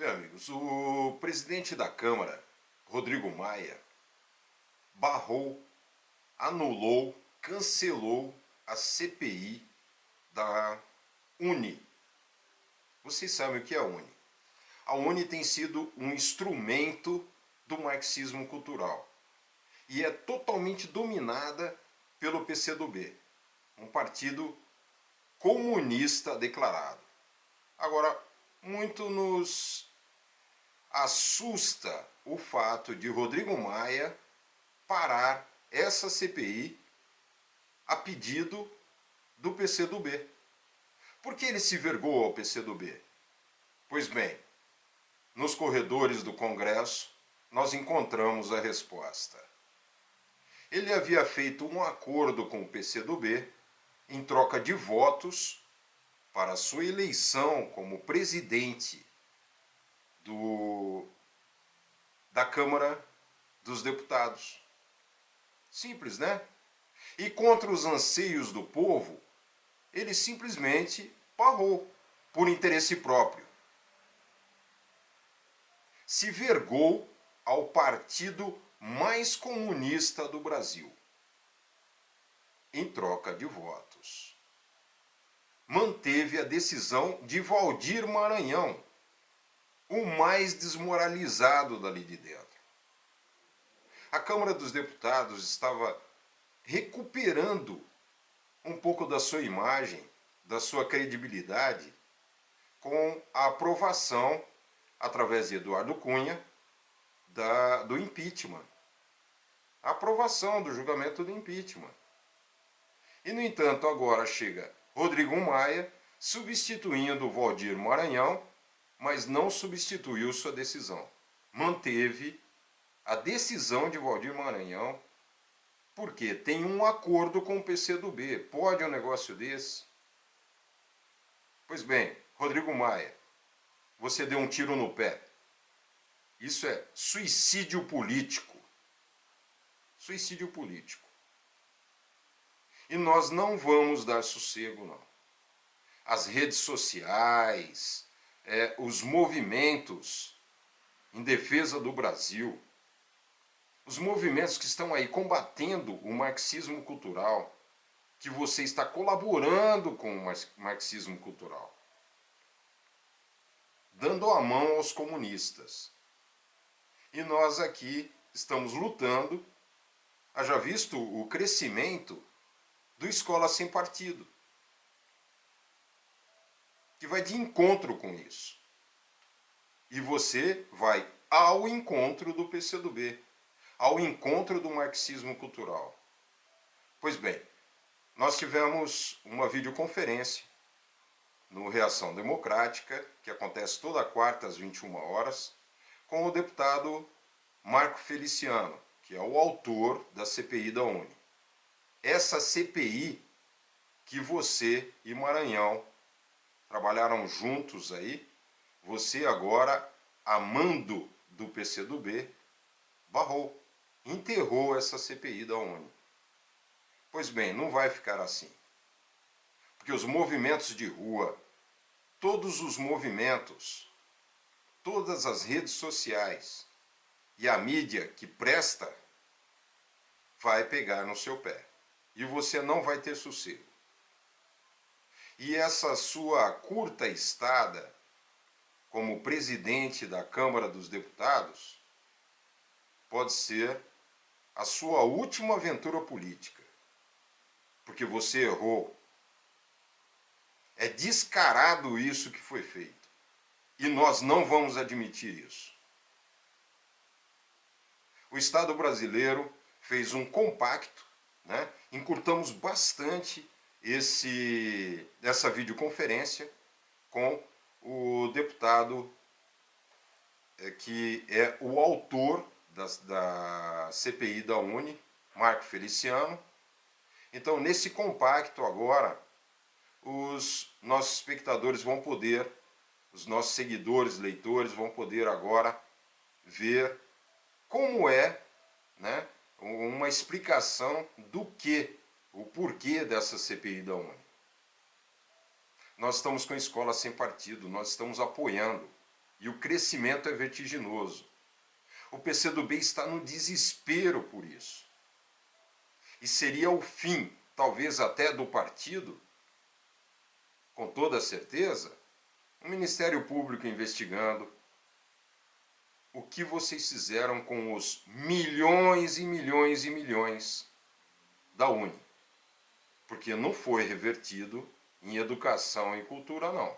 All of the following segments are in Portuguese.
Bem, amigos, o presidente da Câmara, Rodrigo Maia, barrou, anulou, cancelou a CPI da UNE. Vocês sabem o que é a UNE? A UNE tem sido um instrumento do marxismo cultural e é totalmente dominada pelo PCdoB, um partido comunista declarado. Agora, muito nos assusta o fato de Rodrigo Maia parar essa CPI a pedido do PCdoB. Por que ele se vergou ao PCdoB? Pois bem, nos corredores do Congresso nós encontramos a resposta. Ele havia feito um acordo com o PCdoB em troca de votos para sua eleição como presidente da Câmara dos Deputados. Simples, né? E contra os anseios do povo, ele simplesmente barrou por interesse próprio. Se vergou ao partido mais comunista do Brasil, em troca de votos. Manteve a decisão de Waldir Maranhão, o mais desmoralizado dali de dentro. A Câmara dos Deputados estava recuperando um pouco da sua imagem, da sua credibilidade, com a aprovação, através de Eduardo Cunha, do impeachment. A aprovação do julgamento do impeachment. E, no entanto, agora chega Rodrigo Maia, substituindo Waldir Maranhão, mas não substituiu sua decisão. Manteve a decisão de Waldir Maranhão, porque tem um acordo com o PCdoB. Pode um negócio desse? Pois bem, Rodrigo Maia, você deu um tiro no pé. Isso é suicídio político. Suicídio político. E nós não vamos dar sossego, não. As redes sociais, os movimentos em defesa do Brasil, os movimentos que estão aí combatendo o marxismo cultural, que você está colaborando com o marxismo cultural, dando a mão aos comunistas. E nós aqui estamos lutando, haja visto o crescimento do Escola Sem Partido, que vai de encontro com isso. E você vai ao encontro do PCdoB, ao encontro do marxismo cultural. Pois bem, nós tivemos uma videoconferência no Reação Democrática, que acontece toda quarta às 21 horas, com o deputado Marco Feliciano, que é o autor da CPI da UNE. Essa CPI que você e Maranhão trabalharam juntos aí, você agora, a mando do PCdoB, barrou, enterrou essa CPI da UNE. Pois bem, não vai ficar assim. Porque os movimentos de rua, todos os movimentos, todas as redes sociais e a mídia que presta, vai pegar no seu pé. E você não vai ter sossego. E essa sua curta estada como presidente da Câmara dos Deputados pode ser a sua última aventura política. Porque você errou. É descarado isso que foi feito. E nós não vamos admitir isso. O Estado brasileiro fez um compacto, né? Encurtamos bastante essa videoconferência com o deputado que é o autor da CPI da UNE, Marco Feliciano. Então, nesse compacto agora, os nossos espectadores vão poder, os nossos seguidores, leitores, vão poder agora ver como é, né, uma explicação do que, o porquê dessa CPI da UNE. Nós estamos com a Escola Sem Partido, nós estamos apoiando. E o crescimento é vertiginoso. O PCdoB está no desespero por isso. E seria o fim, talvez até do partido, com toda certeza, o Ministério Público investigando o que vocês fizeram com os milhões e milhões e milhões da Uni. Porque não foi revertido em educação e cultura, não.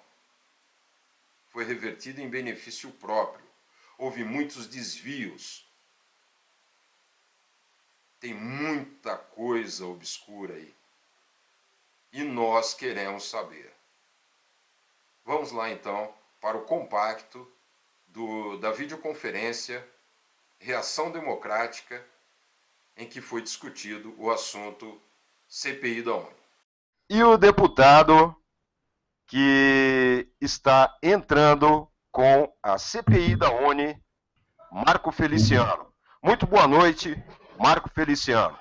Foi revertido em benefício próprio. Houve muitos desvios. Tem muita coisa obscura aí. E nós queremos saber. Vamos lá, então, para o compacto da videoconferência Reação Democrática, em que foi discutido o assunto CPI da ONU. E o deputado que está entrando com a CPI da ONU, Marco Feliciano. Muito boa noite, Marco Feliciano.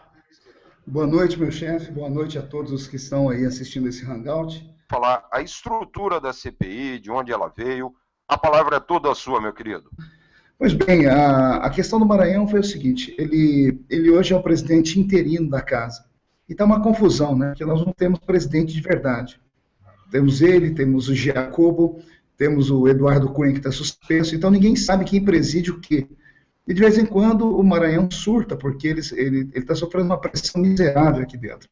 Boa noite, meu chefe. Boa noite a todos os que estão aí assistindo esse hangout. Falar a estrutura da CPI, de onde ela veio. A palavra é toda sua, meu querido. Pois bem, a questão do Maranhão foi o seguinte, ele hoje é o presidente interino da casa. E está uma confusão, né? Porque nós não temos presidente de verdade. Temos ele, temos o Giacobo, temos o Eduardo Cunha que está suspenso, então ninguém sabe quem preside o quê. E de vez em quando o Maranhão surta, porque ele está sofrendo uma pressão miserável aqui dentro.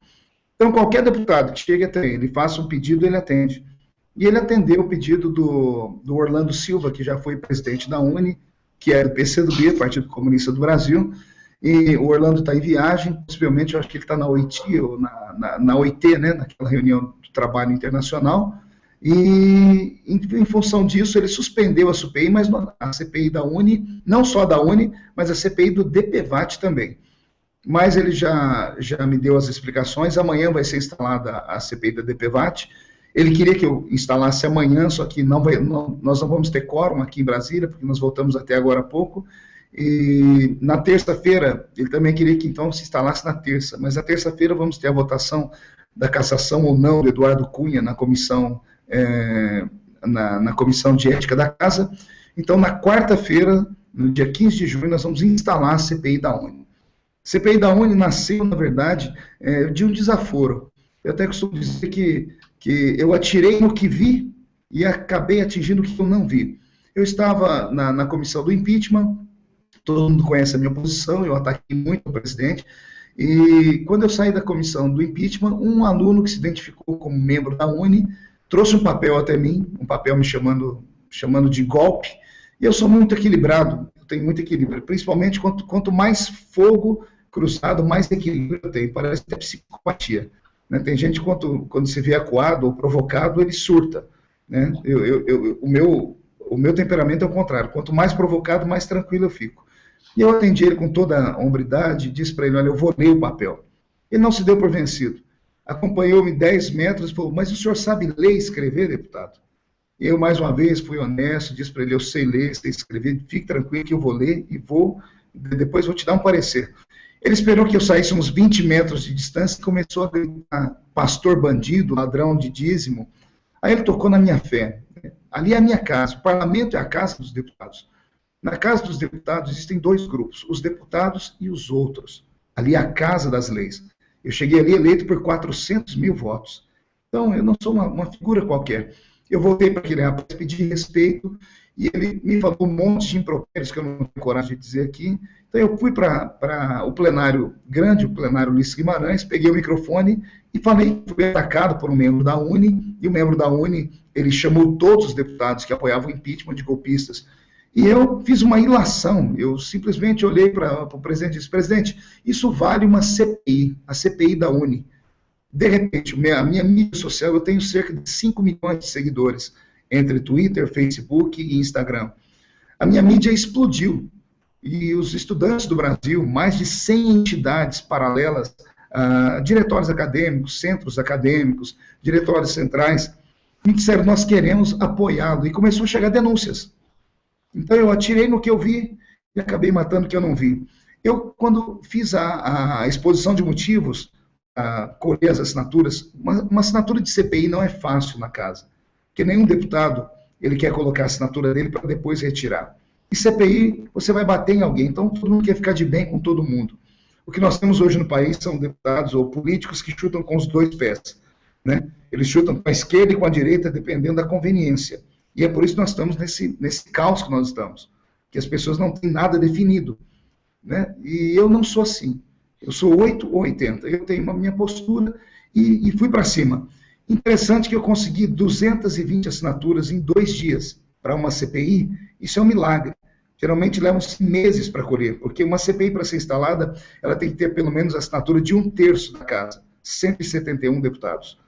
Então qualquer deputado que chegue até ele, faça um pedido, ele atende. E ele atendeu o pedido do Orlando Silva, que já foi presidente da UNE, que é do PCdoB, Partido Comunista do Brasil, e o Orlando está em viagem, possivelmente eu acho que ele está na OIT, ou na OIT, né, naquela reunião do trabalho internacional, e em função disso ele suspendeu a CPI, mas a CPI da UNE, não só da UNE, mas a CPI do DPVAT também. Mas ele já me deu as explicações, amanhã vai ser instalada a CPI da DPVAT. Ele queria que eu instalasse amanhã, só que nós não vamos ter quórum aqui em Brasília, porque nós voltamos até agora há pouco. E na terça-feira, ele também queria que então se instalasse na terça, mas na terça-feira vamos ter a votação da cassação ou não do Eduardo Cunha na comissão, na comissão de ética da casa. Então, na quarta-feira, no dia 15 de junho, nós vamos instalar a CPI da ONU. A CPI da ONU nasceu, na verdade, de um desaforo. Eu até costumo dizer que eu atirei no que vi e acabei atingindo o que eu não vi. Eu estava na comissão do impeachment, todo mundo conhece a minha posição, eu ataquei muito o presidente, e quando eu saí da comissão do impeachment, um aluno que se identificou como membro da UNE trouxe um papel até mim, um papel me chamando de golpe, e eu sou muito equilibrado, eu tenho muito equilíbrio, principalmente quanto mais fogo cruzado, mais equilíbrio eu tenho, parece ter psicopatia. Né? Tem gente, quando se vê acuado ou provocado, ele surta. Né? O meu temperamento é o contrário. Quanto mais provocado, mais tranquilo eu fico. E eu atendi ele com toda a hombridade, disse para ele, olha, eu vou ler o papel. Ele não se deu por vencido. Acompanhou-me 10 metros e falou, mas o senhor sabe ler e escrever, deputado? E eu, mais uma vez, fui honesto, disse para ele, eu sei ler, sei escrever, fique tranquilo que eu vou ler e depois vou te dar um parecer. Ele esperou que eu saísse uns 20 metros de distância e começou a gritar, pastor bandido, ladrão de dízimo. Aí ele tocou na minha fé. Ali é a minha casa, o parlamento é a casa dos deputados. Na casa dos deputados existem dois grupos, os deputados e os outros. Ali é a casa das leis. Eu cheguei ali eleito por 400 mil votos. Então, eu não sou uma figura qualquer. Eu voltei para aquele rapaz, pedi respeito, e ele me falou um monte de impropérios que eu não tenho coragem de dizer aqui. Então, eu fui para o plenário grande, o plenário Ulisses Guimarães, peguei o microfone e falei, fui atacado por um membro da UNE, e o membro da UNE, ele chamou todos os deputados que apoiavam o impeachment de golpistas. E eu fiz uma ilação, eu simplesmente olhei para o presidente e disse, presidente, isso vale uma CPI, a CPI da UNE. De repente, a minha mídia social, eu tenho cerca de 5 milhões de seguidores, entre Twitter, Facebook e Instagram. A minha mídia explodiu. E os estudantes do Brasil, mais de 100 entidades paralelas, diretórios acadêmicos, centros acadêmicos, diretórios centrais, me disseram, nós queremos apoiá-lo. E começou a chegar denúncias. Então eu atirei no que eu vi e acabei matando o que eu não vi. Eu, quando fiz a exposição de motivos, colher as assinaturas, uma assinatura de CPI não é fácil na casa, porque nenhum deputado ele quer colocar a assinatura dele para depois retirar. E CPI, você vai bater em alguém, então todo mundo quer ficar de bem com todo mundo. O que nós temos hoje no país são deputados ou políticos que chutam com os dois pés, né? Eles chutam com a esquerda e com a direita, dependendo da conveniência. E é por isso que nós estamos nesse caos que nós estamos, que as pessoas não têm nada definido, né? E eu não sou assim. Eu sou 8 ou 80. Eu tenho a minha postura e fui para cima. Interessante que eu consegui 220 assinaturas em 2 dias para uma CPI. Isso é um milagre. Geralmente levam meses para colher, porque uma CPI, para ser instalada, ela tem que ter pelo menos a assinatura de 1/3 da casa, 171 deputados.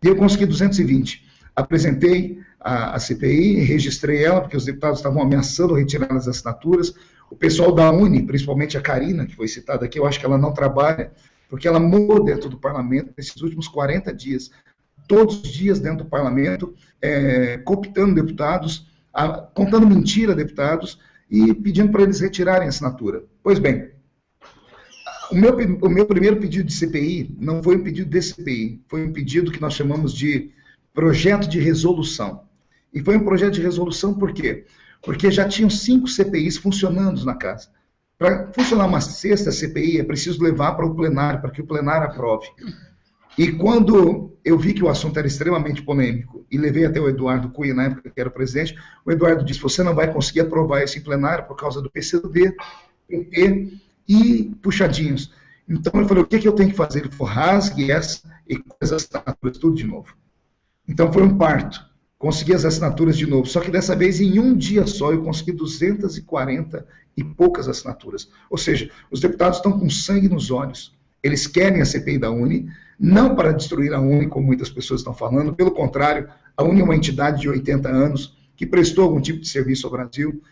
E eu consegui 220. Apresentei a CPI, registrei ela, porque os deputados estavam ameaçando retirar as assinaturas. O pessoal da UNE, principalmente a Karina, que foi citada aqui, eu acho que ela não trabalha, porque ela morou dentro do parlamento nesses últimos 40 dias. Todos os dias dentro do parlamento, cooptando deputados, contando mentira a deputados e pedindo para eles retirarem a assinatura. Pois bem, o meu primeiro pedido de CPI não foi um pedido de CPI, foi um pedido que nós chamamos de projeto de resolução. E foi um projeto de resolução por quê? Porque já tinham 5 CPIs funcionando na casa. Para funcionar uma 6ª CPI, é preciso levar para o plenário, para que o plenário aprove. E quando eu vi que o assunto era extremamente polêmico, e levei até o Eduardo Cunha, na época que era o presidente, o Eduardo disse, você não vai conseguir aprovar esse em plenário por causa do PCdoB, PT e puxadinhos. Então eu falei, o que eu tenho que fazer? Ele falou, rasgue essa e com as assinaturas, tudo de novo. Então foi um parto. Consegui as assinaturas de novo, só que dessa vez em um dia só eu consegui 240 e poucas assinaturas. Ou seja, os deputados estão com sangue nos olhos. Eles querem a CPI da UNE, não para destruir a UNE, como muitas pessoas estão falando, pelo contrário, a UNE é uma entidade de 80 anos que prestou algum tipo de serviço ao Brasil,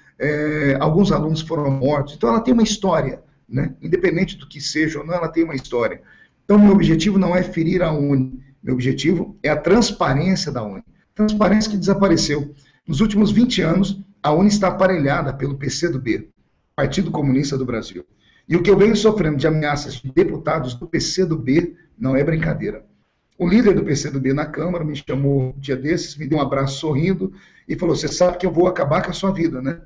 alguns alunos foram mortos, então ela tem uma história, né? Independente do que seja ou não, ela tem uma história. Então meu objetivo não é ferir a UNE, meu objetivo é a transparência da UNE. Transparência que desapareceu. Nos últimos 20 anos, a UNE está aparelhada pelo PCdoB, Partido Comunista do Brasil. E o que eu venho sofrendo de ameaças de deputados do PCdoB não é brincadeira. O líder do PCdoB na Câmara me chamou um dia desses, me deu um abraço sorrindo e falou, você sabe que eu vou acabar com a sua vida, né?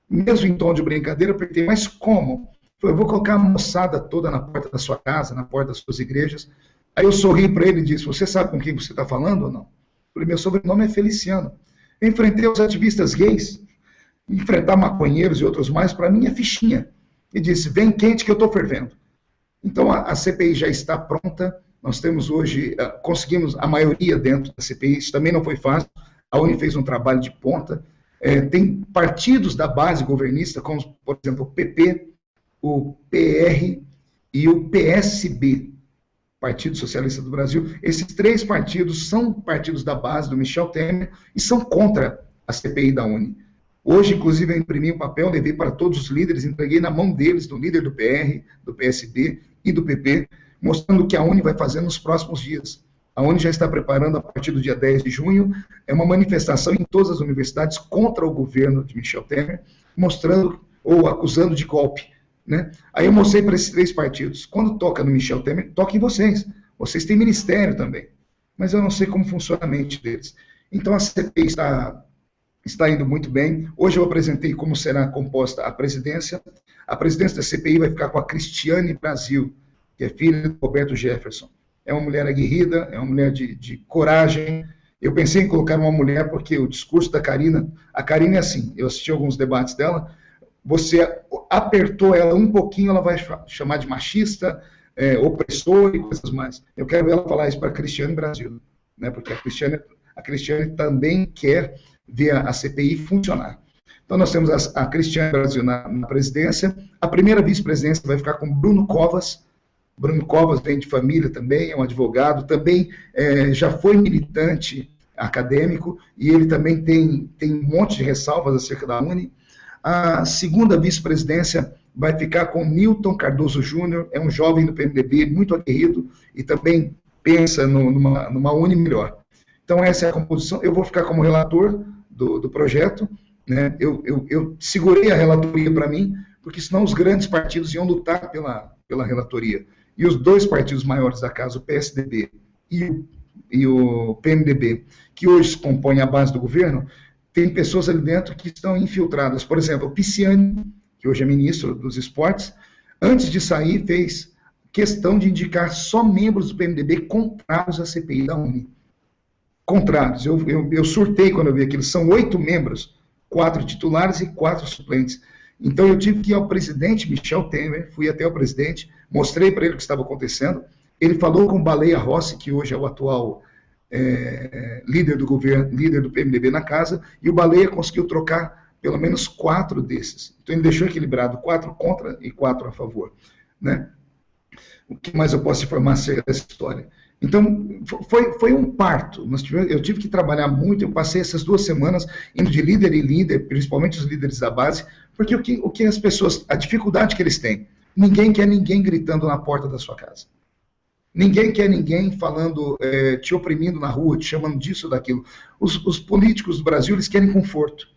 Mesmo em tom de brincadeira, eu perguntei, mas como? Eu vou colocar a moçada toda na porta da sua casa, na porta das suas igrejas. Aí eu sorri para ele e disse, você sabe com quem você está falando ou não? Eu falei, meu sobrenome é Feliciano. Eu enfrentei os ativistas gays, enfrentar maconheiros e outros mais, para mim é fichinha. E disse, vem quente que eu estou fervendo. Então a CPI já está pronta, nós temos hoje, conseguimos a maioria dentro da CPI, isso também não foi fácil, a UNE fez um trabalho de ponta, tem partidos da base governista, como por exemplo o PP, o PR e o PSB, Partido Socialista do Brasil. Esses 3 partidos são partidos da base do Michel Temer e são contra a CPI da UNE. Hoje, inclusive, eu imprimi um papel, levei para todos os líderes, entreguei na mão deles, do líder do PR, do PSB e do PP, mostrando o que a UNE vai fazer nos próximos dias. A UNE já está preparando, a partir do dia 10 de junho, uma manifestação em todas as universidades contra o governo de Michel Temer, mostrando ou acusando de golpe, né? Aí eu mostrei para esses 3 partidos, quando toca no Michel Temer, toca em vocês. Vocês têm ministério também, mas eu não sei como funciona a mente deles. Então a CPI está indo muito bem. Hoje eu apresentei como será composta a presidência. A presidência da CPI vai ficar com a Cristiane Brasil, que é filha do Roberto Jefferson. É uma mulher aguerrida, é uma mulher de coragem. Eu pensei em colocar uma mulher porque o discurso da Karina, a Karina é assim, eu assisti alguns debates dela, você apertou ela um pouquinho, ela vai chamar de machista, opressor e coisas mais. Eu quero ela falar isso para a Cristiane Brasil, né? Porque a Cristiane também quer ver a CPI funcionar. Então nós temos a Cristiane Brasil na presidência, a primeira vice-presidência vai ficar com Bruno Covas. Bruno Covas vem de família também, é um advogado, também já foi militante acadêmico, e ele também tem um monte de ressalvas acerca da UNE. A segunda vice-presidência vai ficar com Newton Cardoso Júnior, é um jovem do PMDB, muito aguerrido, e também pensa numa UNE melhor. Então essa é a composição. Eu vou ficar como relator do projeto, né? Eu segurei a relatoria para mim, porque senão os grandes partidos iam lutar pela relatoria. E os 2 partidos maiores da casa, o PSDB e o PMDB, que hoje compõem a base do governo, tem pessoas ali dentro que estão infiltradas. Por exemplo, o Pisciani, que hoje é ministro dos esportes, antes de sair fez questão de indicar só membros do PMDB contrários à CPI da Uni. Contrários. Eu surtei quando eu vi aquilo. São 8 membros, 4 titulares e 4 suplentes. Então eu tive que ir ao presidente Michel Temer, fui até o presidente, mostrei para ele o que estava acontecendo. Ele falou com o Baleia Rossi, que hoje é o atual líder do governo, líder do PMDB na casa, e o Baleia conseguiu trocar pelo menos 4 desses. Então ele deixou equilibrado, 4 contra e 4 a favor, né? O que mais eu posso informar acerca dessa história? Então, foi um parto. Eu tive que trabalhar muito, eu passei essas 2 semanas indo de líder em líder, principalmente os líderes da base, porque o que as pessoas, a dificuldade que eles têm, ninguém quer ninguém gritando na porta da sua casa. Ninguém quer ninguém falando, te oprimindo na rua, te chamando disso ou daquilo. Os políticos do Brasil, eles querem conforto.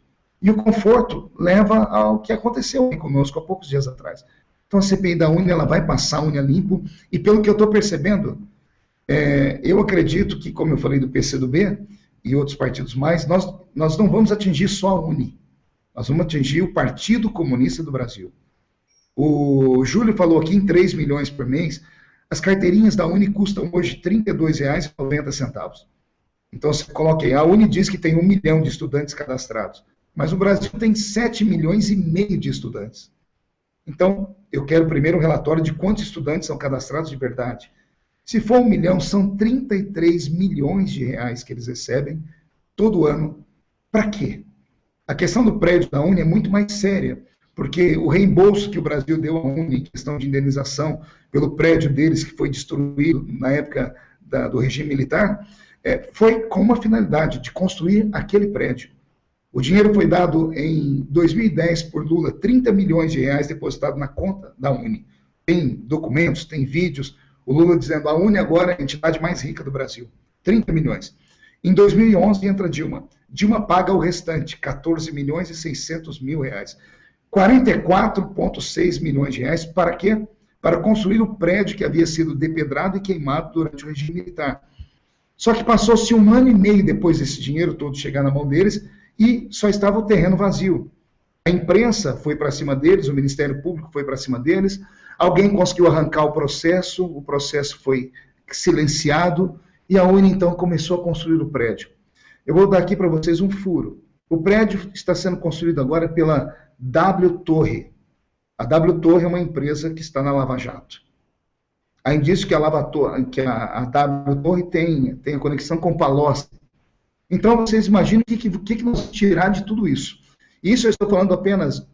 E o conforto leva ao que aconteceu conosco há poucos dias atrás. Então a CPI da Uni, ela vai passar a unha limpo, e pelo que eu estou percebendo, eu acredito que, como eu falei do PCdoB e outros partidos mais, nós não vamos atingir só a Uni, nós vamos atingir o Partido Comunista do Brasil. O Júlio falou aqui em 3 milhões por mês, as carteirinhas da Uni custam hoje R$ 32,90. Então você coloca aí, a Uni diz que tem 1 milhão de estudantes cadastrados, mas o Brasil tem 7 milhões e meio de estudantes. Então, eu quero primeiro um relatório de quantos estudantes são cadastrados de verdade. Se for 1 milhão, são 33 milhões de reais que eles recebem todo ano. Para quê? A questão do prédio da Uni é muito mais séria, porque o reembolso que o Brasil deu à Uni, em questão de indenização pelo prédio deles, que foi destruído na época do regime militar, foi com uma finalidade de construir aquele prédio. O dinheiro foi dado em 2010 por Lula, 30 milhões de reais depositado na conta da Uni. Tem documentos, tem vídeos, o Lula dizendo, a Uni agora é a entidade mais rica do Brasil. 30 milhões. Em 2011 entra Dilma. Dilma paga o restante, 14 milhões e 600 mil reais. 44,6 milhões de reais, para quê? Para construir o prédio que havia sido depedrado e queimado durante o regime militar. Só que passou-se 1 ano e meio depois desse dinheiro todo chegar na mão deles, e só estava o terreno vazio. A imprensa foi para cima deles, o Ministério Público foi para cima deles, alguém conseguiu arrancar o processo foi silenciado, e a Uni então começou a construir o prédio. Eu vou dar aqui para vocês um furo. O prédio está sendo construído agora pela W Torre. A W Torre é uma empresa que está na Lava Jato. Há indício que a W Torre tem a conexão com Palocci. Então, vocês imaginam o que nós vamos tirar de tudo isso. Isso eu estou falando apenas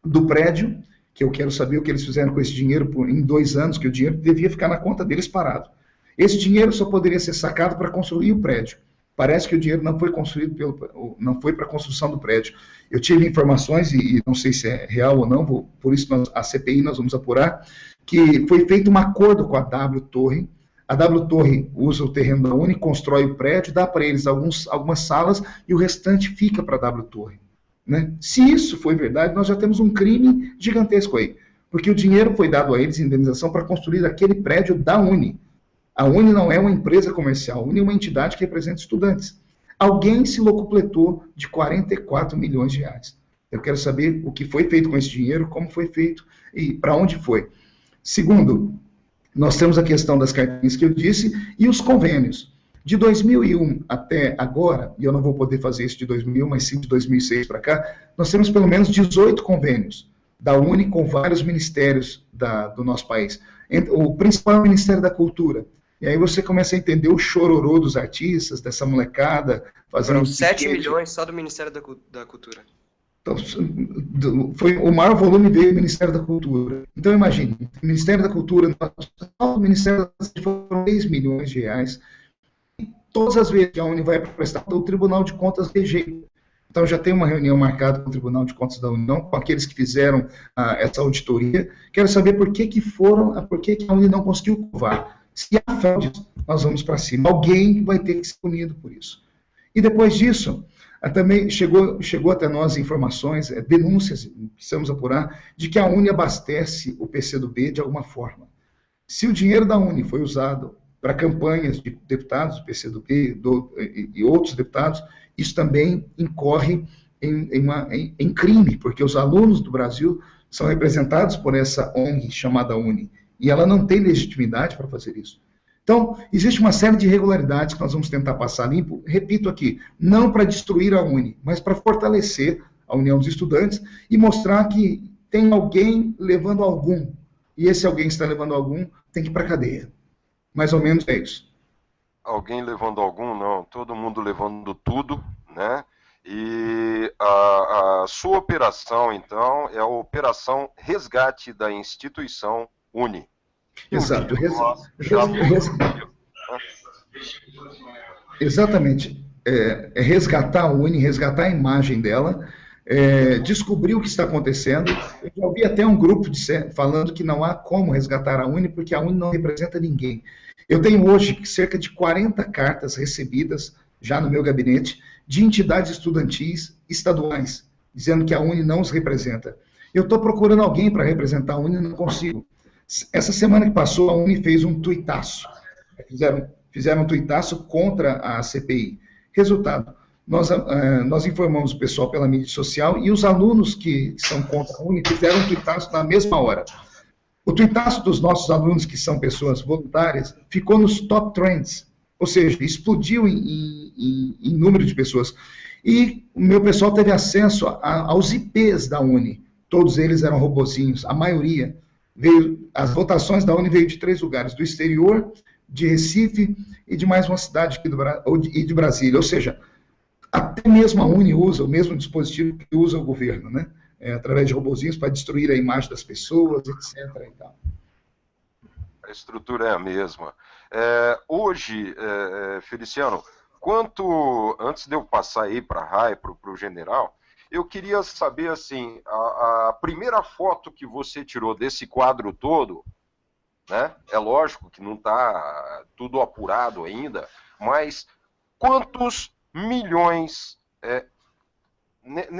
do prédio, que eu quero saber o que eles fizeram com esse dinheiro em 2 anos, que o dinheiro devia ficar na conta deles parado. Esse dinheiro só poderia ser sacado para construir o prédio. Parece que o dinheiro não foi construído não foi para a construção do prédio. Eu tive informações, e não sei se é real ou não, por isso a CPI nós vamos apurar, que foi feito um acordo com a W Torre. A W Torre usa o terreno da Uni, constrói o prédio, dá para eles algumas salas e o restante fica para a W Torre. Né? Se isso foi verdade, nós já temos um crime gigantesco aí, porque o dinheiro foi dado a eles em indenização para construir aquele prédio da Uni. A Uni não é uma empresa comercial, a Uni é uma entidade que representa estudantes. Alguém se locupletou de 44 milhões de reais. Eu quero saber o que foi feito com esse dinheiro, como foi feito e para onde foi. Segundo, nós temos a questão das carteirinhas que eu disse e os convênios. De 2001 até agora, e eu não vou poder fazer isso de 2001, mas sim de 2006 para cá, nós temos pelo menos 18 convênios da Uni com vários ministérios do nosso país. O principal é o Ministério da Cultura. E aí você começa a entender o chororô dos artistas, dessa molecada. Foram 7 milhões só do Ministério da Cultura. Então, o maior volume veio do Ministério da Cultura. Então, imagine, o Ministério da Cultura, o Ministério da Cultura foram 6 milhões de reais. E todas as vezes que a Uni vai prestar, o Tribunal de Contas rejeita. Então, já tem uma reunião marcada com o Tribunal de Contas da União, com aqueles que fizeram essa auditoria. Quero saber por que a Uni não conseguiu provar. Se há fraude, nós vamos para cima. Alguém vai ter que ser punido por isso. E depois disso, também chegou até nós informações, denúncias, precisamos apurar, de que a Uni abastece o PCdoB de alguma forma. Se o dinheiro da Uni foi usado para campanhas de deputados do PCdoB e outros deputados, isso também incorre em crime, porque os alunos do Brasil são representados por essa ONG chamada UNE, e ela não tem legitimidade para fazer isso. Então, existe uma série de irregularidades que nós vamos tentar passar limpo, repito aqui, não para destruir a UNE, mas para fortalecer a União dos Estudantes e mostrar que tem alguém levando algum, e esse alguém que está levando algum tem que ir para a cadeia. Mais ou menos é isso. Alguém levando algum, não, todo mundo levando tudo, né? E a sua operação, então, é a Operação Resgate da Instituição UNE. Exato. Exatamente. É resgatar a UNE, resgatar a imagem dela, descobrir o que está acontecendo. Eu já ouvi até um grupo falando que não há como resgatar a UNE, porque a UNE não representa ninguém. Eu tenho hoje cerca de 40 cartas recebidas, já no meu gabinete, de entidades estudantis estaduais, dizendo que a UNE não os representa. Eu estou procurando alguém para representar a UNE e não consigo. Essa semana que passou, a UNE fez um tuitaço. Fizeram um tuitaço contra a CPI. Resultado, nós informamos o pessoal pela mídia social e os alunos que são contra a UNE fizeram um tuitaço na mesma hora. O tuitaço dos nossos alunos, que são pessoas voluntárias, ficou nos top trends, ou seja, explodiu em número de pessoas. E o meu pessoal teve acesso aos IPs da UNE. Todos eles eram robozinhos, a maioria. As votações da UNE veio de 3 lugares, do exterior, de Recife e de mais uma cidade aqui e de Brasília. Ou seja, até mesmo a UNE usa o mesmo dispositivo que usa o governo, né? Através de robozinhos para destruir a imagem das pessoas, etc. E tal. A estrutura é a mesma. Hoje, Feliciano, antes de eu passar aí para a Rai, para o general, eu queria saber, assim, a primeira foto que você tirou desse quadro todo, né? É lógico que não está tudo apurado ainda, mas quantos milhões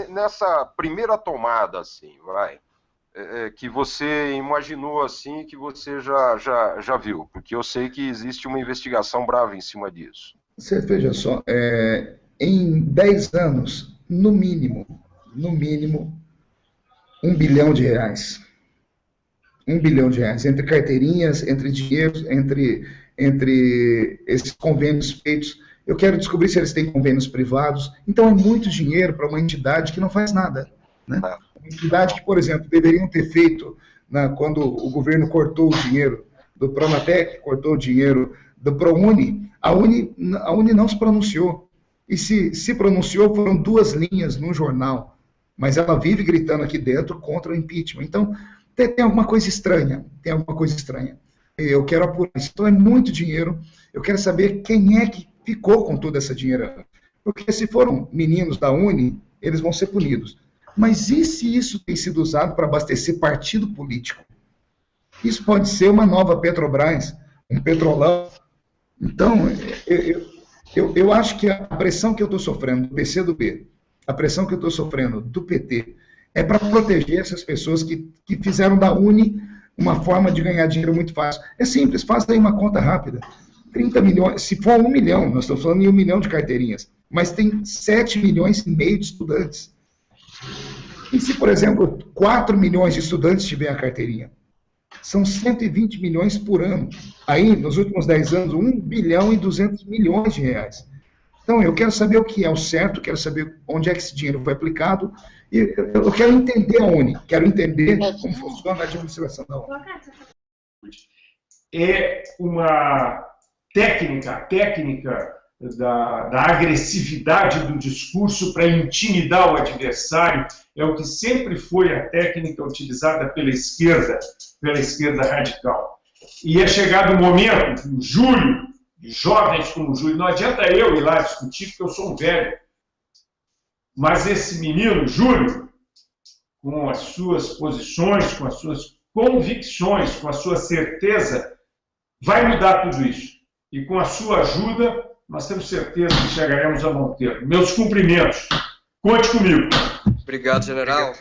nessa primeira tomada, assim, que você imaginou, assim, que você já viu? Porque eu sei que existe uma investigação brava em cima disso. Você veja só, em 10 anos, no mínimo, R$1 bilhão. R$1 bilhão, entre carteirinhas, entre dinheiros, entre esses convênios feitos. Eu quero descobrir se eles têm convênios privados. Então, é muito dinheiro para uma entidade que não faz nada, né? Uma entidade que, por exemplo, deveriam ter feito, quando o governo cortou o dinheiro do Pronatec, cortou o dinheiro do ProUni, a UNE não se pronunciou. E se pronunciou, foram 2 linhas no jornal. Mas ela vive gritando aqui dentro contra o impeachment. Então, tem alguma coisa estranha. Eu quero apurar isso. Então, é muito dinheiro. Eu quero saber quem é que ficou com toda essa dinheiro. Porque se foram meninos da UNE, eles vão ser punidos. Mas e se isso tem sido usado para abastecer partido político? Isso pode ser uma nova Petrobras, um petrolão. Então, eu acho que a pressão que eu estou sofrendo do PCdoB, a pressão que eu estou sofrendo do PT, é para proteger essas pessoas que fizeram da UNE uma forma de ganhar dinheiro muito fácil. É simples, faça aí uma conta rápida. 30 milhões, se for 1 milhão, nós estamos falando em 1 milhão de carteirinhas, mas tem 7,5 milhões de estudantes. E se, por exemplo, 4 milhões de estudantes tiverem a carteirinha? São 120 milhões por ano. Aí, nos últimos 10 anos, 1 bilhão e 200 milhões de reais. Então, eu quero saber o que é o certo, quero saber onde é que esse dinheiro foi aplicado, e eu quero entender a UNE, quero entender como funciona a administração da UNE. É uma técnica da agressividade do discurso para intimidar o adversário, é o que sempre foi a técnica utilizada pela esquerda radical. E é chegado o momento, em julho, jovens como o Júlio, não adianta eu ir lá discutir, porque eu sou um velho, mas esse menino, Júlio, com as suas posições, com as suas convicções, com a sua certeza, vai mudar tudo isso. E com a sua ajuda, nós temos certeza que chegaremos a bom termo. Meus cumprimentos. Conte comigo. Obrigado, general.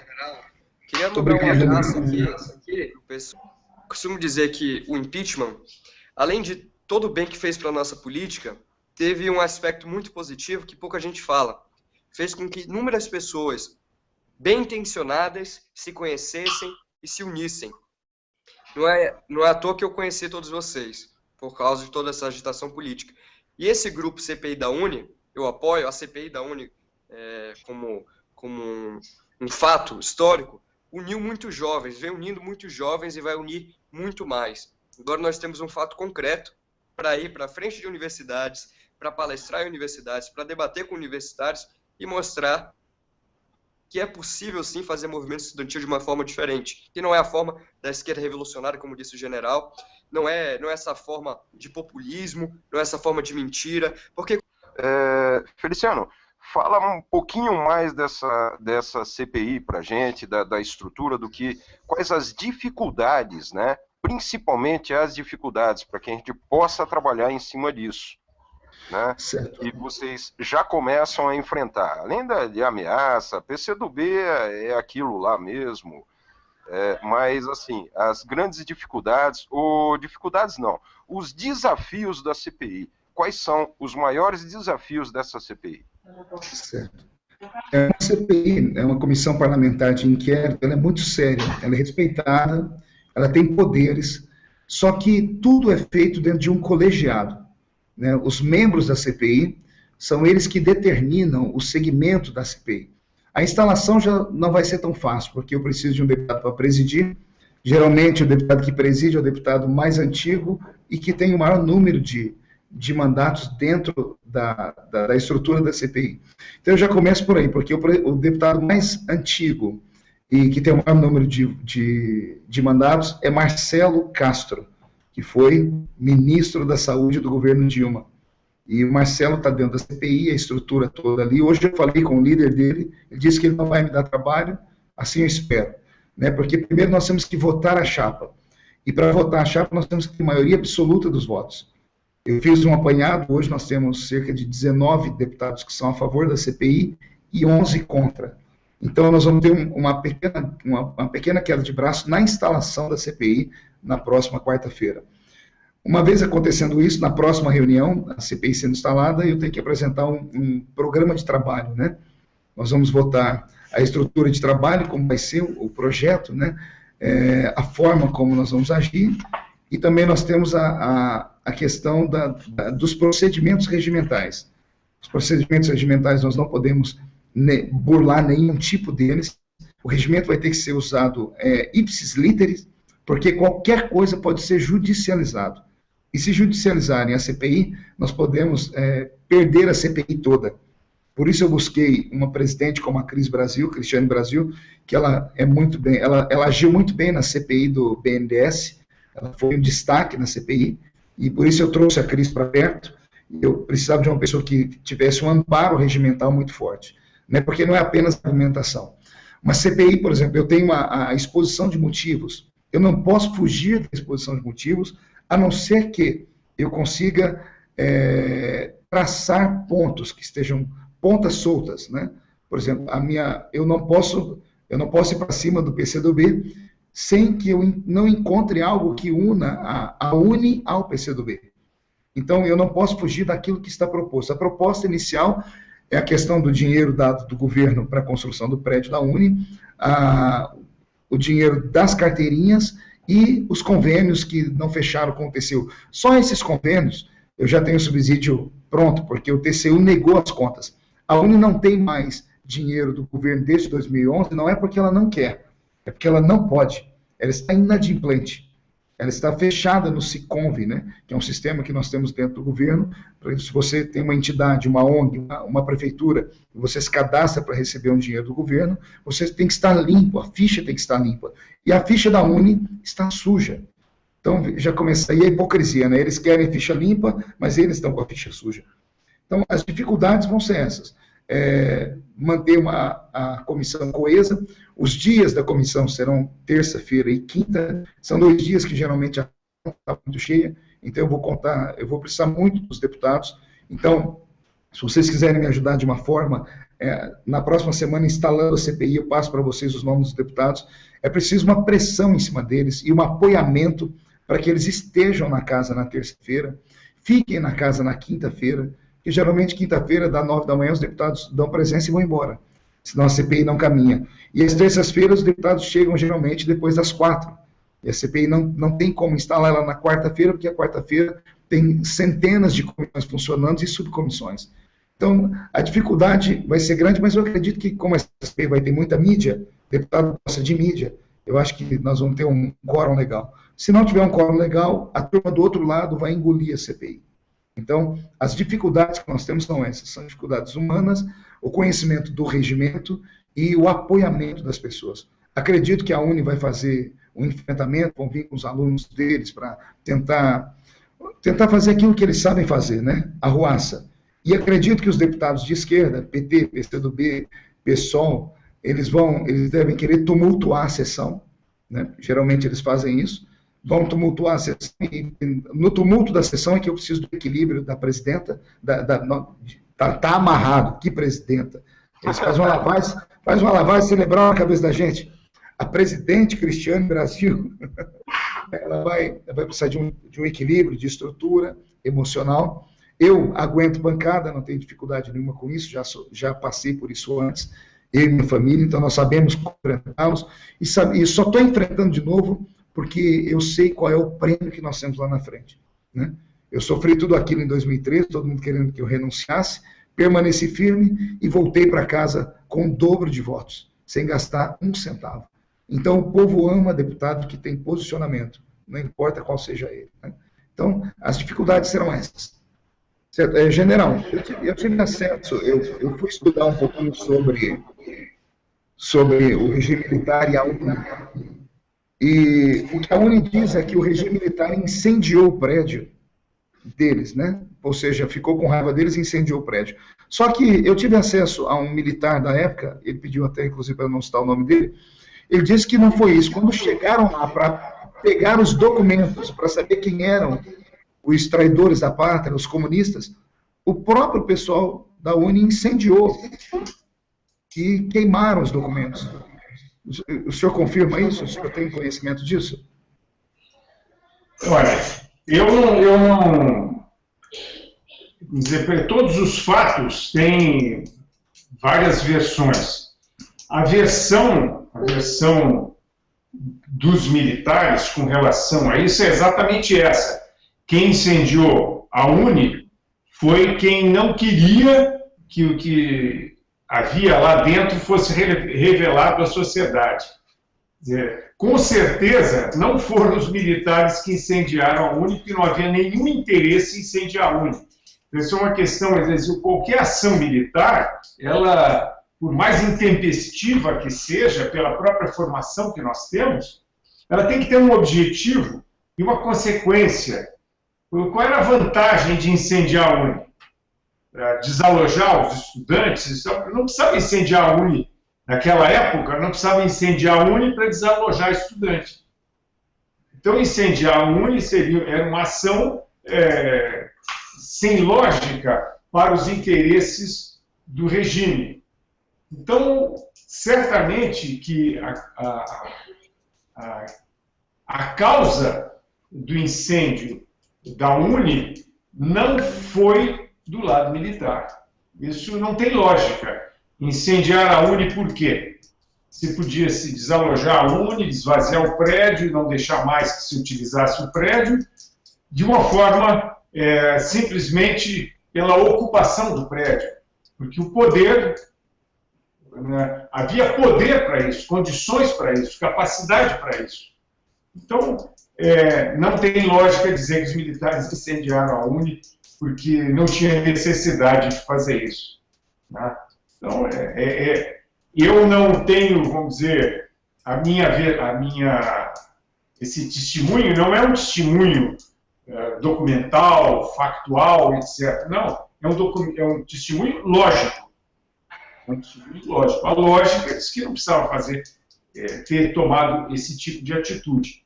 Queria mandar um abraço aqui pro pessoal. Costumo dizer que o impeachment, além de todo o bem que fez para a nossa política, teve um aspecto muito positivo que pouca gente fala. fez com que inúmeras pessoas bem intencionadas se conhecessem e se unissem. Não é à toa que eu conheci todos vocês, por causa de toda essa agitação política. E esse grupo CPI da UNE, eu apoio a CPI da UNE como um fato histórico, uniu muitos jovens, vem unindo muitos jovens e vai unir muito mais. Agora nós temos um fato concreto para ir para frente de universidades, para palestrar em universidades, para debater com universitários e mostrar que é possível, sim, fazer movimento estudantil de uma forma diferente, que não é a forma da esquerda revolucionária, como disse o general, não é essa forma de populismo, não é essa forma de mentira, porque... Feliciano, fala um pouquinho mais dessa CPI para a gente, da estrutura, quais as dificuldades, né? Principalmente as dificuldades, para que a gente possa trabalhar em cima disso. Né? E vocês já começam a enfrentar, além de ameaça, PCdoB é aquilo lá mesmo, mas assim, as grandes dificuldades, os desafios da CPI, quais são os maiores desafios dessa CPI? Certo. Uma CPI, é uma comissão parlamentar de inquérito, ela é muito séria, ela é respeitada, ela tem poderes, só que tudo é feito dentro de um colegiado. Né, os membros da CPI são eles que determinam o segmento da CPI. A instalação já não vai ser tão fácil, porque eu preciso de um deputado para presidir. Geralmente, o deputado que preside é o deputado mais antigo e que tem o maior número de mandatos dentro da estrutura da CPI. Então, eu já começo por aí, porque o deputado mais antigo e que tem o maior número de mandatos é Marcelo Castro, que foi ministro da Saúde do governo Dilma. E o Marcelo está dentro da CPI, a estrutura toda ali. Hoje eu falei com o líder dele, ele disse que ele não vai me dar trabalho, assim eu espero. Né? Porque primeiro nós temos que votar a chapa. E para votar a chapa nós temos que ter maioria absoluta dos votos. Eu fiz um apanhado, hoje nós temos cerca de 19 deputados que são a favor da CPI e 11 contra. Então nós vamos ter uma pequena queda de braço na instalação da CPI, na próxima quarta-feira. Uma vez acontecendo isso, na próxima reunião, a CPI sendo instalada, eu tenho que apresentar um programa de trabalho, né? Nós vamos votar a estrutura de trabalho, como vai ser o projeto, né? A forma como nós vamos agir, e também nós temos a questão dos procedimentos regimentais. Os procedimentos regimentais nós não podemos burlar nenhum tipo deles. O regimento vai ter que ser usado ipsis literis, porque qualquer coisa pode ser judicializado. E se judicializarem a CPI, nós podemos perder a CPI toda. Por isso eu busquei uma presidente como a Cristiane Brasil, que ela agiu muito bem na CPI do BNDES, ela foi um destaque na CPI, e por isso eu trouxe a Cris para perto. Eu precisava de uma pessoa que tivesse um amparo regimental muito forte, né? Porque não é apenas argumentação. Uma CPI, por exemplo, eu tenho a exposição de motivos. Eu não posso fugir da exposição de motivos, a não ser que eu consiga traçar pontos que estejam pontas soltas, né? Por exemplo, eu não posso ir para cima do PCdoB sem que eu não encontre algo que una a UNE ao PCdoB. Então, eu não posso fugir daquilo que está proposto. A proposta inicial é a questão do dinheiro dado do governo para a construção do prédio da UNE, o dinheiro das carteirinhas e os convênios que não fecharam com o TCU. Só esses convênios eu já tenho o subsídio pronto, porque o TCU negou as contas. A UNE não tem mais dinheiro do governo desde 2011, não é porque ela não quer, é porque ela não pode. Ela está inadimplente. Ela está fechada no SICONV, né, que é um sistema que nós temos dentro do governo. Se você tem uma entidade, uma ONG, uma prefeitura, e você se cadastra para receber um dinheiro do governo, você tem que estar limpo, a ficha tem que estar limpa. E a ficha da UNE está suja. Então, já começa aí a hipocrisia, né? Eles querem ficha limpa, mas eles estão com a ficha suja. Então, as dificuldades vão ser essas. Manter a comissão coesa. Os dias da comissão serão terça-feira e quinta. São 2 dias que geralmente a conta está muito cheia. Então, eu vou precisar muito dos deputados. Então, se vocês quiserem me ajudar de uma forma, na próxima semana, instalando a CPI, eu passo para vocês os nomes dos deputados. É preciso uma pressão em cima deles e um apoiamento para que eles estejam na casa na terça-feira, fiquem na casa na quinta-feira, que geralmente quinta-feira, das 9 da manhã, os deputados dão presença e vão embora, senão a CPI não caminha. E às terças-feiras os deputados chegam geralmente depois das 4. E a CPI não tem como instalar ela na quarta-feira, porque a quarta-feira tem centenas de comissões funcionando e subcomissões. Então, a dificuldade vai ser grande, mas eu acredito que, como a CPI vai ter muita mídia, o deputado gosta de mídia, eu acho que nós vamos ter um quórum legal. Se não tiver um quórum legal, a turma do outro lado vai engolir a CPI. Então, as dificuldades que nós temos são essas, são dificuldades humanas, o conhecimento do regimento e o apoiamento das pessoas. Acredito que a UNE vai fazer um enfrentamento, vão vir com os alunos deles para tentar fazer aquilo que eles sabem fazer, né? Arruaça. E acredito que os deputados de esquerda, PT, PCdoB, PSOL, eles devem querer tumultuar a sessão, né? Geralmente eles fazem isso, vão tumultuar a sessão, e no tumulto da sessão é que eu preciso do equilíbrio da presidenta, tá amarrado, que presidenta. Eles fazem uma lavagem cerebral na cabeça da gente. A presidente Cristiane Brasil, ela vai precisar de um equilíbrio, de estrutura emocional. Eu aguento bancada, não tenho dificuldade nenhuma com isso, já passei por isso antes, eu e minha família, então nós sabemos como enfrentá-los, e só estou enfrentando de novo porque eu sei qual é o prêmio que nós temos lá na frente, né? Eu sofri tudo aquilo em 2013, todo mundo querendo que eu renunciasse, permaneci firme e voltei para casa com o dobro de votos, sem gastar um centavo. Então, o povo ama deputado que tem posicionamento, não importa qual seja ele, né? Então, as dificuldades serão essas. Certo? General, eu tive acesso, eu fui estudar um pouquinho sobre o regime militar e a UNE, e o que a UNE diz é que o regime militar incendiou o prédio deles, né? Ou seja, ficou com raiva deles e incendiou o prédio. Só que eu tive acesso a um militar da época, ele pediu até, inclusive, para não citar o nome dele, ele disse que não foi isso. Quando chegaram lá para pegar os documentos, para saber quem eram os traidores da pátria, os comunistas, o próprio pessoal da UNE incendiou e queimaram os documentos. O senhor confirma isso? O senhor tem conhecimento disso? Olha, eu não... Dizer, todos os fatos têm várias versões. A versão dos militares com relação a isso é exatamente essa. Quem incendiou a UNE foi quem não queria que o que havia lá dentro fosse revelado à sociedade. Com certeza, não foram os militares que incendiaram a UNE, porque não havia nenhum interesse em incendiar a UNE. Isso é uma questão, qualquer ação militar, ela, por mais intempestiva que seja, pela própria formação que nós temos, ela tem que ter um objetivo e uma consequência. Qual era a vantagem de incendiar a UNE? Desalojar os estudantes? Não precisava incendiar a UNE naquela época, não precisava incendiar a UNE para desalojar estudante. Então, incendiar a UNE era uma ação sem lógica para os interesses do regime. Então, certamente que a causa do incêndio da UNE não foi do lado militar. Isso não tem lógica. Incendiar a UNE por quê? Se podia se desalojar a UNE, esvaziar o prédio e não deixar mais que se utilizasse o prédio, de uma forma simplesmente pela ocupação do prédio. Porque o poder, havia poder para isso, condições para isso, capacidade para isso. Então, não tem lógica dizer que os militares incendiaram a UNE porque não tinha necessidade de fazer isso, né? Então, eu não tenho, vamos dizer, esse testemunho não é um testemunho documental, factual, etc. Não, é um testemunho lógico. A lógica diz que não precisava ter tomado esse tipo de atitude.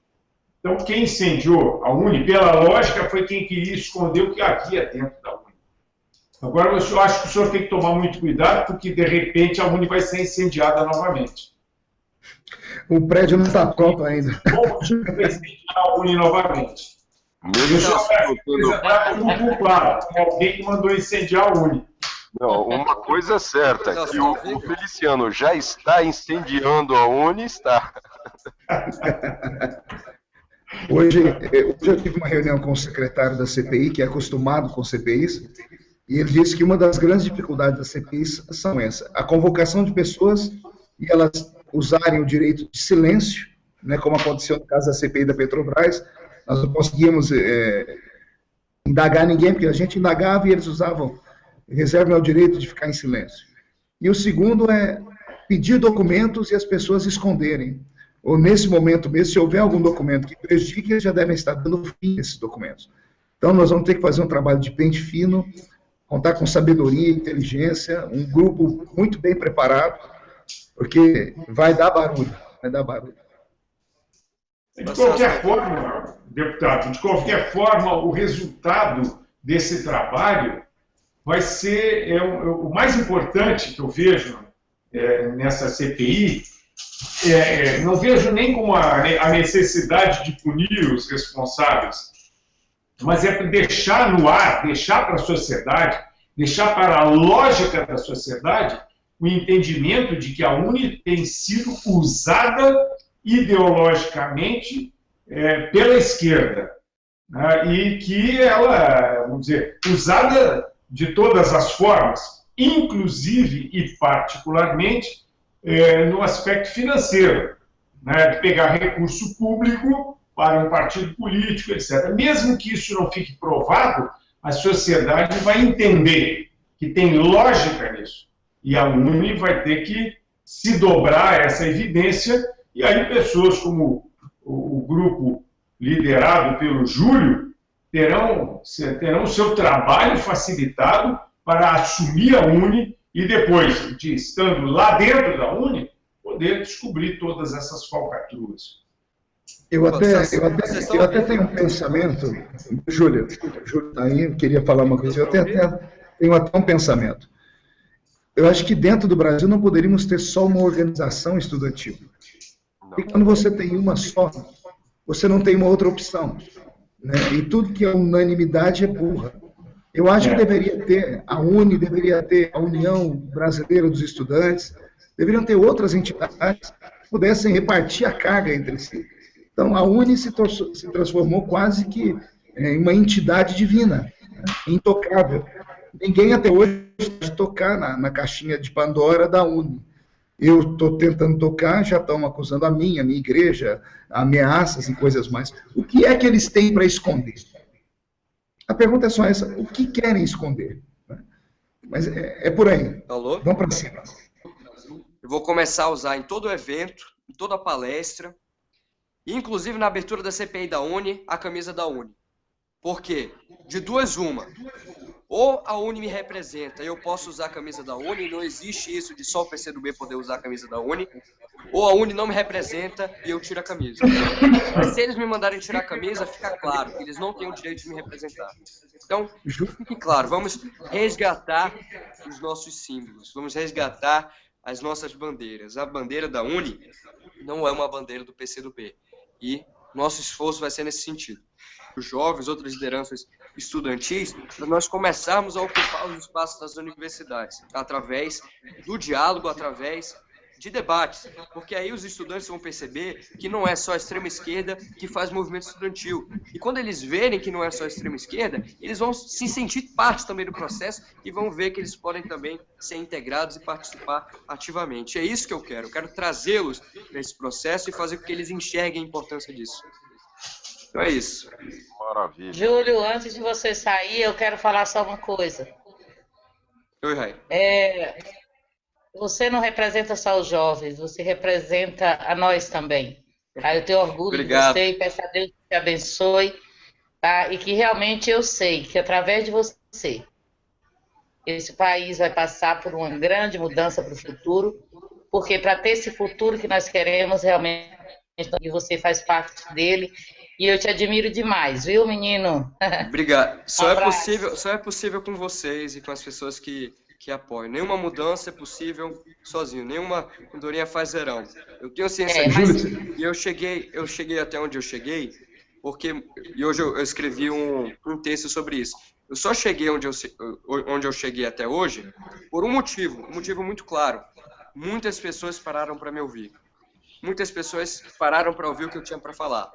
Então, quem incendiou a UNE, pela lógica, foi quem queria esconder o que havia dentro da UNE. Agora, eu acho que o senhor tem que tomar muito cuidado, porque, de repente, a UNE vai ser incendiada novamente. O prédio não está pronto ainda. Ou vai incendiar a UNE novamente. Eles até como culpado, como alguém que mandou incendiar a Uni. Não, uma coisa é certa, que o Feliciano já está incendiando a Uni, está. Hoje eu tive uma reunião com o secretário da CPI, que é acostumado com CPIs, e ele disse que uma das grandes dificuldades das CPIs são essa, a convocação de pessoas e elas usarem o direito de silêncio, né, como aconteceu no caso da CPI da Petrobras. Nós não conseguíamos indagar ninguém, porque a gente indagava e eles usavam, reservam o direito de ficar em silêncio. E o segundo é pedir documentos e as pessoas esconderem. Ou nesse momento mesmo, se houver algum documento que prejudique, eles já devem estar dando fim a esses documentos. Então nós vamos ter que fazer um trabalho de pente fino, contar com sabedoria, inteligência, um grupo muito bem preparado, porque vai dar barulho, vai dar barulho. De qualquer forma, deputado, de qualquer forma, o resultado desse trabalho vai ser o mais importante que eu vejo nessa CPI. Não vejo nem como a necessidade de punir os responsáveis, mas é deixar no ar, deixar para a sociedade, deixar para a lógica da sociedade o entendimento de que a Uni tem sido usada ideologicamente pela esquerda, né, e que ela, vamos dizer, usada de todas as formas, inclusive e particularmente no aspecto financeiro, né, de pegar recurso público para um partido político, etc. Mesmo que isso não fique provado, a sociedade vai entender que tem lógica nisso. E a Uni vai ter que se dobrar a essa evidência, e aí pessoas como o grupo liderado pelo Júlio terão o seu trabalho facilitado para assumir a Uni e depois, estando lá dentro da Uni, poder descobrir todas essas falcatruas. Eu até tenho um pensamento, Júlio está aí, queria falar uma coisa, eu tenho até um pensamento. Eu acho que dentro do Brasil não poderíamos ter só uma organização estudantil. E quando você tem uma só, você não tem uma outra opção, né? E tudo que é unanimidade é burra. Eu acho que deveria ter, a Uni deveria ter a União Brasileira dos Estudantes, deveriam ter outras entidades que pudessem repartir a carga entre si. Então, a Uni se transformou quase que em uma entidade divina, né? Intocável. Ninguém até hoje pode tocar na caixinha de Pandora da Uni. Eu estou tentando tocar, já estão acusando a minha igreja, ameaças e coisas mais. O que é que eles têm para esconder? A pergunta é só essa, o que querem esconder? Mas é por aí. Alô? Vamos para cima. Eu vou começar a usar em todo evento, em toda palestra, inclusive na abertura da CPI da Uni, a camisa da Uni. Por quê? De duas uma. Ou a Uni me representa e eu posso usar a camisa da Uni, não existe isso de só o PCdoB poder usar a camisa da Uni, ou a Uni não me representa e eu tiro a camisa. Mas se eles me mandarem tirar a camisa, fica claro que eles não têm o direito de me representar. Então, fique claro, vamos resgatar os nossos símbolos, vamos resgatar as nossas bandeiras. A bandeira da Uni não é uma bandeira do PCdoB e nosso esforço vai ser nesse sentido. Os jovens, outras lideranças estudantis, para nós começarmos a ocupar os espaços das universidades, através do diálogo, através de debates, porque aí os estudantes vão perceber que não é só a extrema esquerda que faz movimento estudantil. E quando eles verem que não é só a extrema esquerda, eles vão se sentir parte também do processo e vão ver que eles podem também ser integrados e participar ativamente. É isso que eu quero trazê-los para esse processo e fazer com que eles enxerguem a importância disso. Então é isso. Maravilha. Júlio, antes de você sair, eu quero falar só uma coisa. Oi, Rai. Você não representa só os jovens, você representa a nós também. Tá? Eu tenho orgulho Obrigado. de você e peço a Deus que te abençoe. Tá? E que realmente eu sei que através de você, esse país vai passar por uma grande mudança para o futuro, porque para ter esse futuro que nós queremos, realmente, e você faz parte dele. E eu te admiro demais, viu, menino? Obrigado. Só é possível com vocês e com as pessoas que apoiam. Nenhuma mudança é possível sozinho. Nenhuma andorinha faz verão. Eu tenho ciência disso. E eu cheguei até onde eu cheguei e hoje eu escrevi um texto sobre isso. Eu só cheguei onde eu cheguei até hoje por um motivo muito claro. Muitas pessoas pararam para me ouvir. Muitas pessoas pararam para ouvir o que eu tinha para falar.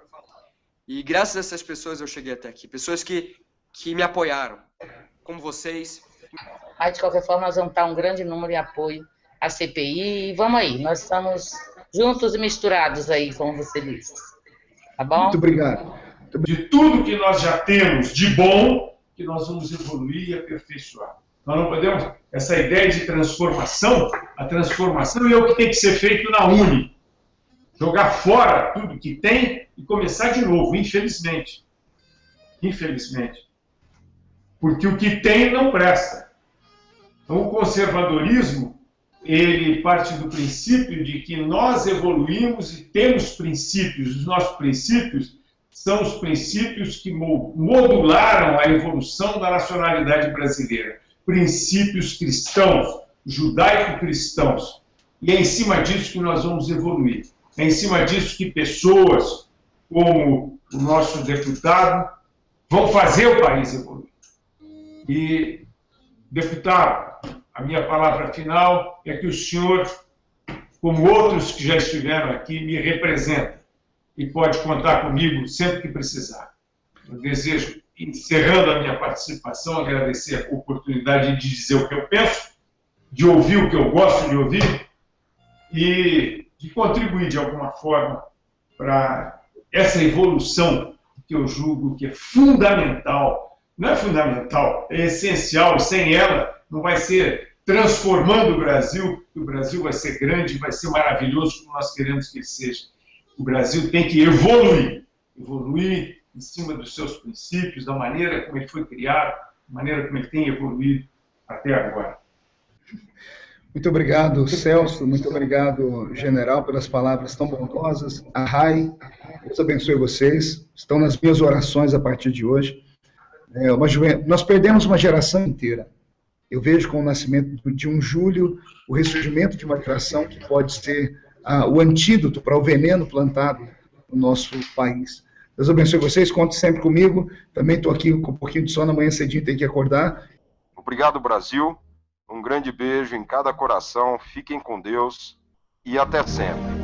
E graças a essas pessoas eu cheguei até aqui. Pessoas que me apoiaram, como vocês. Mas, de qualquer forma, nós vamos dar um grande número de apoio à CPI. E vamos aí, nós estamos juntos e misturados aí, como você disse. Tá bom? Muito obrigado. De tudo que nós já temos de bom, que nós vamos evoluir e aperfeiçoar. Nós não podemos... Essa ideia de transformação, a transformação é o que tem que ser feito na Uni. Jogar fora tudo que tem e começar de novo, infelizmente. Infelizmente. Porque o que tem não presta. Então, o conservadorismo, ele parte do princípio de que nós evoluímos e temos princípios. Os nossos princípios são os princípios que modularam a evolução da nacionalidade brasileira. Princípios cristãos, judaico-cristãos. E é em cima disso que nós vamos evoluir. É em cima disso que pessoas como o nosso deputado vão fazer o país evoluir. E, deputado, a minha palavra final é que o senhor, como outros que já estiveram aqui, me representa e pode contar comigo sempre que precisar. Eu desejo, encerrando a minha participação, agradecer a oportunidade de dizer o que eu penso, de ouvir o que eu gosto de ouvir e de contribuir de alguma forma para essa evolução que eu julgo que é fundamental. Não é fundamental, é essencial. Sem ela, não vai ser transformando o Brasil, que o Brasil vai ser grande, vai ser maravilhoso como nós queremos que ele seja. O Brasil tem que evoluir em cima dos seus princípios, da maneira como ele foi criado, da maneira como ele tem evoluído até agora. Muito obrigado, Celso. Muito obrigado, general, pelas palavras tão bondosas. A Rai, Deus abençoe vocês. Estão nas minhas orações a partir de hoje. Nós perdemos uma geração inteira. Eu vejo com o nascimento de um Júlio o ressurgimento de uma geração que pode ser o antídoto para o veneno plantado no nosso país. Deus abençoe vocês, conte sempre comigo. Também estou aqui com um pouquinho de sono, amanhã cedinho tem que acordar. Obrigado, Brasil. Um grande beijo em cada coração. Fiquem com Deus e até sempre.